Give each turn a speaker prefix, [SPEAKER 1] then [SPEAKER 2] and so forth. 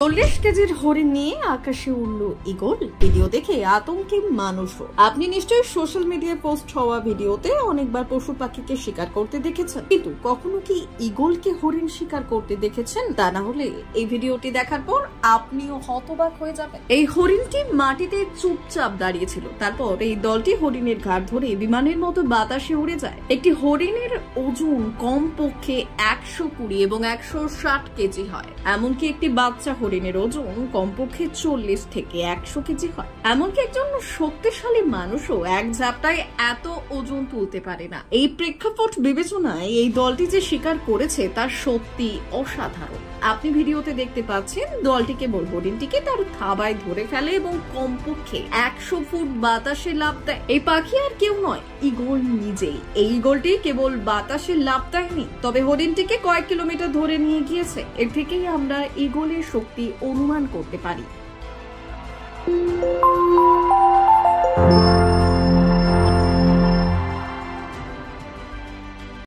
[SPEAKER 1] 40 কেজির হরিণ নিয়ে আকাশে উড়ল ঈগল। ভিডিও দেখে আতঙ্কে মানুষও। আপনি নিশ্চয়ই সোশ্যাল মিডিয়ায় পোস্ট হওয়া ভিডিওতে অনেকবার পশু পাখিকে শিকার করতে দেখেছেন, কিন্তু কখনো কি ঈগলকে হরিণ শিকার করতে দেখেছেন? তা না হলে এই ভিডিওটি দেখার পর আপনিও হতবাক হয়ে যাবেন। এই হরিণটি মাটিতে চুপচাপ দাঁড়িয়েছিল, তারপর এই দলটি হরিণের ঘাড় ধরে বিমানের মতো বাতাসে উড়ে যায়। একটি হরিণের ওজন কমপক্ষে 120 এবং 160 কেজি হয়। এমনকি একটি বাচ্চা হরিণের ওজন কমপক্ষে 40 থেকে 100 কেজি হয়। এমনকি একজন শক্তিশালী মানুষও এক ঝাপটায় এত ওজন তুলতে পারে না। এই প্রেক্ষাপট বিবেচনায় এই দলটি যে শিকার করেছে তা সত্যি অসাধারণ। আপনি ভিডিওতে দেখতে পাচ্ছেন দলটি কেবল হরিণটিকে তার থাবায় ধরে ফেলে এবং কমপক্ষে 100 ফুট বাতাসে লাফ দেয়। এই পাখি আর কেউ নয়, ঈগল নিজেই। এই ঈগলটি কেবল বাতাসে লাফ দেয়নি, তবে হরিণটিকে কয়েক কিলোমিটার ধরে নিয়ে গিয়েছে। এর থেকেই আমরা ঈগলের শক্তি অনুমান করতে পারি।